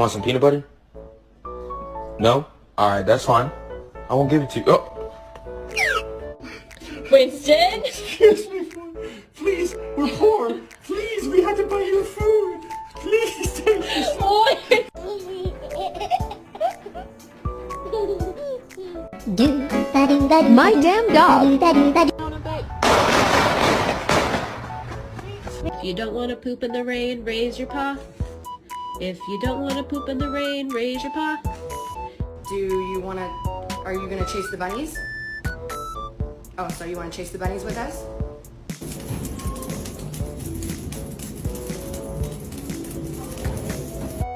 want some peanut butter? No? Alright, that's fine. I won't give it to you. Oh. Winston? Excuse me, please, we're poor. Please, we had to buy you food. Please take this. My damn dog. If you don't want to poop in the rain, raise your paw. If you don't want to poop in the rain, raise your paw. Are you gonna chase the bunnies? Oh, so you wanna chase the bunnies with us?